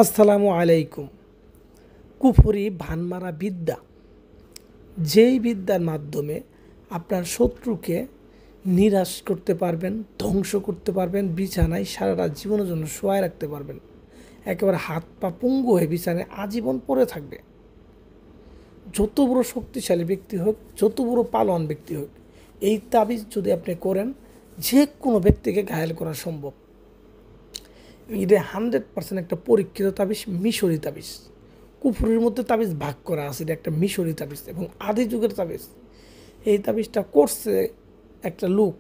আসসালামু আলাইকুম। কুফরি ভানমারা বিদ্যা, যেই বিদ্যার মাধ্যমে আপনার শত্রুকে নিরাশ করতে পারবেন, ধ্বংস করতে পারবেন, বিছানায় সারা রাত জীবনের জন্য শোয়ায় রাখতে পারবেন, একেবারে হাত পা পঙ্গু হয়ে বিছানায় আজীবন পড়ে থাকবে। যত বড় শক্তিশালী ব্যক্তি হোক, যত বড় পালোয়ান ব্যক্তি হোক, এই তাবিজ যদি আপনি করেন, যে কোনো ব্যক্তিকে ঘায়েল করা সম্ভব। এটা 100% একটা পরীক্ষিত তাবিজ, মিশরি তাবিজ। কুফুরির মধ্যে তাবিজ ভাগ করা আছে, এটা একটা মিশরি তাবিজ এবং আদি যুগের তাবিজ। এই তাবিজটা করছে একটা লোক,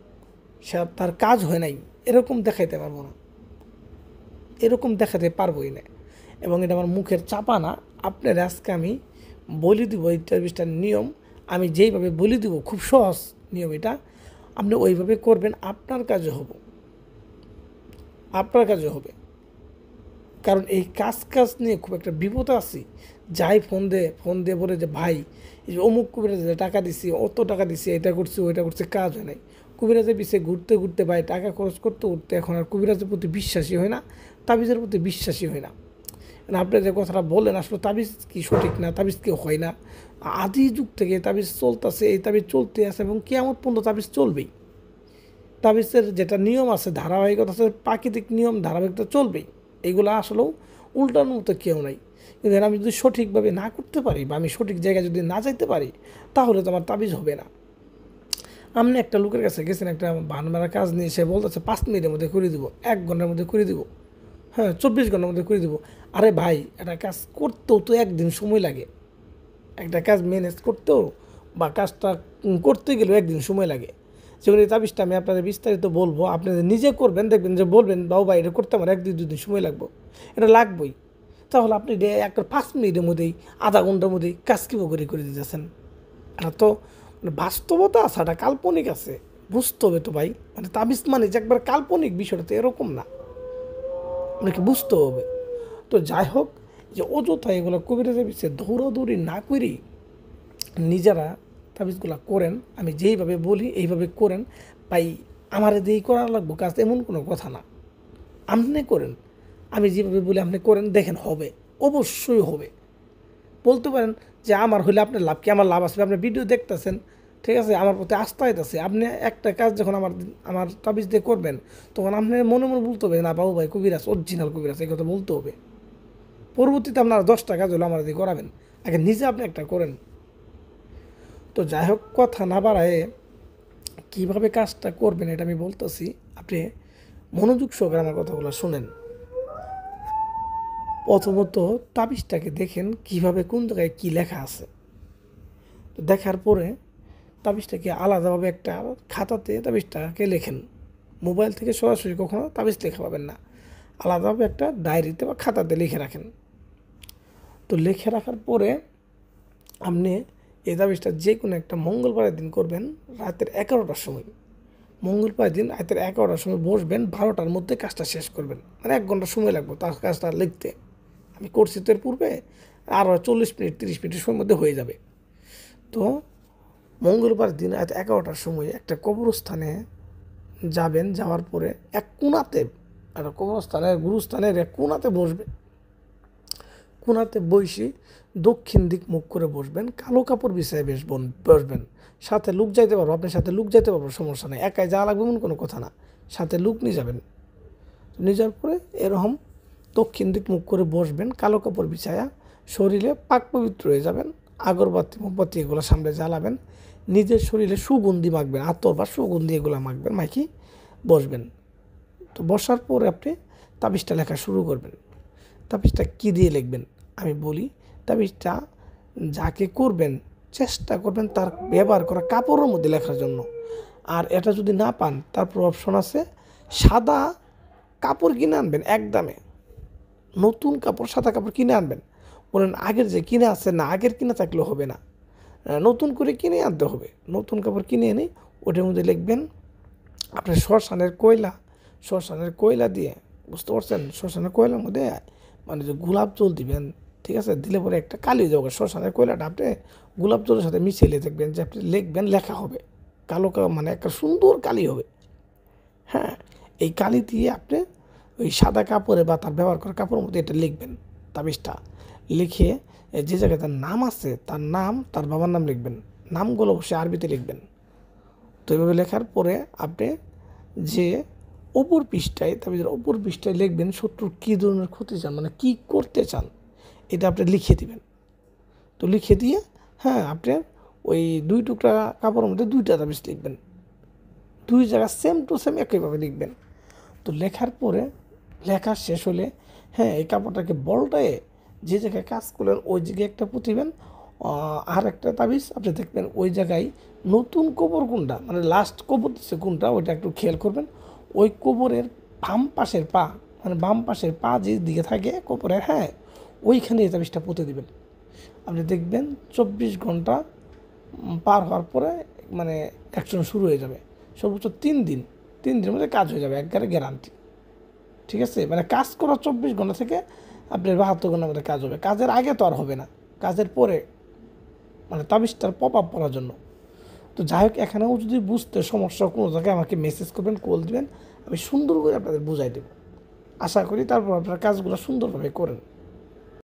সে তার কাজ হয় নাই, এরকম দেখাইতে পারবো না, এরকম দেখাতে পারবোই না। এবং এটা আমার মুখের চাপা না, আপনার আজকে আমি বলে দিব এই তাবিজটার নিয়ম। আমি যেইভাবে বলে দিব, খুব সহজ নিয়ম এটা, আপনি ওইভাবে করবেন, আপনার কাজে হবে, আপনার কাজে হবে। কারণ এই কাজ নিয়ে খুব একটা বিপদ আছি। যাই ফোন দিয়ে বলে যে ভাই, এই যে অমুক কবিরাজে টাকা দিছি, অত টাকা দিছি, এটা করছি ওইটা করছে, কাজ হয় নাই। কবিরাজের পিছিয়ে ঘুরতে ঘুরতে ভাই টাকা খরচ করতে করতে এখন আর কবিরাজের প্রতি বিশ্বাসী হয় না, তাবিজের প্রতি বিশ্বাসী হয় না। আপনি যে কথাটা বললেন, আসলে তাবিজ কি সঠিক না, তাবিজ কি হয় না, আদি যুগ থেকে তাবিজ চলতেছে, এই তাবিজ চলতে আছে এবং কিয়ামত পর্যন্ত তাবিজ চলবেই। তাবিজের যেটা নিয়ম আছে, ধারাবাহিকতা আছে, প্রাকৃতিক নিয়ম ধারাবাহিকতা চলবেই। এগুলো আসলেও উল্টানোর মতো কেউ নাই। কিন্তু আমি যদি সঠিকভাবে না করতে পারি বা আমি সঠিক জায়গায় যদি না যাইতে পারি, তাহলে তো আমার তাবিজ হবে না। আপনি একটা লোকের কাছে গেছেন, একটা ভান মারা কাজ নিয়ে, সে বলতেছে 5 মিনিটের মধ্যে করে দিব, 1 ঘন্টার মধ্যে করে দিব, হ্যাঁ 24 ঘন্টার মধ্যে করে দিব। আরে ভাই, একটা কাজ করতেও তো একদিন সময় লাগে, একটা কাজ ম্যানেজ করতেও বা কাজটা করতে গেলেও একদিন সময় লাগে। যেমন এই তাবিজটা আমি আপনাদের বিস্তারিত বলবো, আপনাদের নিজে করবেন, দেখবেন যে বলবেন বাবু ভাই এটা করতে আমার 1-2 দিন সময় লাগবে, এটা লাগবেই। তাহলে আপনি একটা 5 মিনিটের মধ্যেই, আধা ঘন্টার মধ্যেই কাজ কী করে দিতেছেন। এটা তো বাস্তবতা আছে, এটা কাল্পনিক আছে, বুঝতে হবে তো ভাই। মানে তাবিজ মানে যে একবার কাল্পনিক, বিষয়টা তো এরকম না, আপনাকে বুঝতে হবে। তো যাই হোক, যে অযথা এগুলো কবিরাজের পিছিয়ে দৌড়াদৌড়ি না করি, নিজেরা তাবিজগুলো করেন। আমি যেইভাবে বলি এইভাবে করেন ভাই। আমার দিয়েই করা লাগবো কাজ এমন কোনো কথা না, আপনি করেন। আমি যেভাবে বলি আপনি করেন, দেখেন হবে, অবশ্যই হবে। বলতে পারেন যে আমার হলে আপনার লাভ কি, আমার লাভ আসবে, আপনি ভিডিও দেখতেছেন, ঠিক আছে, আমার প্রতি আস্থা হইতেছে। আপনি একটা কাজ যখন আমার তাবিজ দিয়ে করবেন, তখন আপনি মনে মনে বলতে হবে না বাবু ভাই কবিরাজ, অরিজিনাল কবিরাজ, এই কথা বলতে হবে। পরবর্তীতে আপনারা 10টা কাজ হলো আমার দিয়ে করাবেন, আগে নিজে আপনি একটা করেন। তো যাই হোক, কথা না বাড়ায় কীভাবে কাজটা করবেন এটা আমি বলতেছি, আপনি মনোযোগ সহকারে আমার কথাগুলো শুনেন। প্রথমত তাবিজটাকে দেখেন কিভাবে, কোন জায়গায় কী লেখা আছে। তো দেখার পরে তাবিজটাকে আলাদাভাবে একটা খাতাতে তাবিজটাকে লেখেন। মোবাইল থেকে সরাসরি কখনো তাবিজ লেখা পাবেন না, আলাদাভাবে একটা ডায়েরিতে বা খাতাতে লিখে রাখেন। তো লিখে রাখার পরে আপনি এই তাবিজটা যে কোনো একটা মঙ্গলবারের দিন করবেন, রাতের 11টার সময়। মঙ্গলবার দিন রাতের 11টার সময় বসবেন, 12টার মধ্যে কাজটা শেষ করবেন। মানে 1 ঘন্টা সময় লাগবে তার কাজটা লিখতে। আমি করছি তো এর পূর্বে, আরও 40-30 মিনিটের সময়ের মধ্যে হয়ে যাবে। তো মঙ্গলবার দিন রাত 11টার সময় একটা কবরস্থানে যাবেন, যাওয়ার পরে এক কোণাতে, একটা কবরস্থানের গুরুস্থানের এক কোণাতে বসবেন। কোণাতে বসে দক্ষিণ দিক মুখ করে বসবেন, কালো কাপড় বিছায় বসবেন। সাথে লোক যাইতে পারবো, আপনার সাথে লোক যাইতে পারবো, সমস্যা নেই, একাই যাওয়া লাগবে এমন কোনো কথা না, সাথে লোক নিয়ে যাবেন। নিয়ে যাওয়ার পরে এরকম দক্ষিণ দিক মুখ করে বসবেন, কালো কাপড় বিছায়া, শরীরে পাক পবিত্র হয়ে যাবেন, আগরবাতি মোমবাতি এগুলো সামনে জ্বালাবেন, নিজের শরীরে সুগন্ধি মাখবেন, আতর বা সুগন্ধি এগুলো মাখবেন, মাখি বসবেন। তো বসার পরে আপনি তাবিজটা লেখা শুরু করবেন। তাবিজটা কী দিয়ে লিখবেন আমি বলি। তাবিজটা যাকে করবেন চেষ্টা করবেন তার ব্যবহার করা কাপড়ের মধ্যে লেখার জন্য। আর এটা যদি না পান, তারপর অপশন আছে, সাদা কাপড় কিনে আনবেন একদমে, নতুন কাপড়, সাদা কাপড় কিনে আনবেন। বলেন আগের যে কিনে আছে না, আগের কিনে থাকলেও হবে না, নতুন করে কিনে আনতে হবে। নতুন কাপড় কিনে এনে ওটার মধ্যে লিখবেন আপনার শ্মশানের কয়লা দিয়ে, বুঝতে পারছেন, শ্মশানের কয়লার মধ্যে মানে যে গোলাপ জল দিবেন, ঠিক আছে, দিলে পরে একটা কালি হয়ে যাবে। শ্মশানের কয়লাটা আপনি গোলাপ জলের সাথে মিশিয়ে দেখবেন যে আপনি লিখবেন, লেখা হবে কালো, মানে একটা সুন্দর কালি হবে। হ্যাঁ, এই কালি দিয়ে আপনি ওই সাদা কাপড়ে বা তার ব্যবহার করা কাপড়ের মধ্যে এটা লিখবেন তাবিজটা। লিখে যে জায়গায় তার নাম আছে তার নাম, তার বাবার নাম লিখবেন। নামগুলো অবশ্যই আরবিতে লিখবেন। তো এইভাবে লেখার পরে আপনি যে অপর পৃষ্ঠায়, তাবিজের অপর পৃষ্ঠায় লিখবেন শত্রুর কী ধরনের ক্ষতি চান, মানে কী করতে চান, এটা আপনি লিখে দিবেন। তো লিখে দিয়ে হ্যাঁ আপনি ওই 2 টুকরা কাপড়ের মধ্যে 2টা তাবিজ লিখবেন। 2 জায়গা সেম টু সেম একইভাবে লিখবেন। তো লেখার পরে, লেখা শেষ হলে হ্যাঁ এই কাপড়টাকে বলটায় যে জায়গায় কাজ করলেন ওই জায়গায় একটা পুঁতিবেন। আর একটা তাবিজ আপনি দেখবেন ওই জায়গায় নতুন কবর কোনটা, মানে লাস্ট কবর দিচ্ছে কোনটা, ওইটা একটু খেয়াল করবেন। ওই কবরের বাম পাশের পা, মানে বাম পাশের পা যে দিকে থাকে কবরের, হ্যাঁ ওইখানে এই তাবিজটা পুঁতে দিবেন। আপনি দেখবেন 24 ঘন্টা পার হওয়ার পরে মানে অ্যাকশন শুরু হয়ে যাবে। সর্বোচ্চ 3 দিন, 3 দিনের মধ্যে কাজ হয়ে যাবে, একবারে গ্যারান্টি। ঠিক আছে, মানে কাজ করা 24 ঘন্টা থেকে আপনার 72 ঘন্টার মধ্যে কাজ হবে। কাজের আগে তো আর হবে না, কাজের পরে, মানে তাবিজটার পপ আপ করার জন্য। তো যাই হোক, এখানেও যদি বুঝতে সমস্যা কোনো জায়গায় আমাকে মেসেজ করবেন, কল দিবেন, আমি সুন্দর করে আপনাদের বুঝাই দেব। আশা করি তারপর আপনারা কাজগুলো সুন্দরভাবে করেন।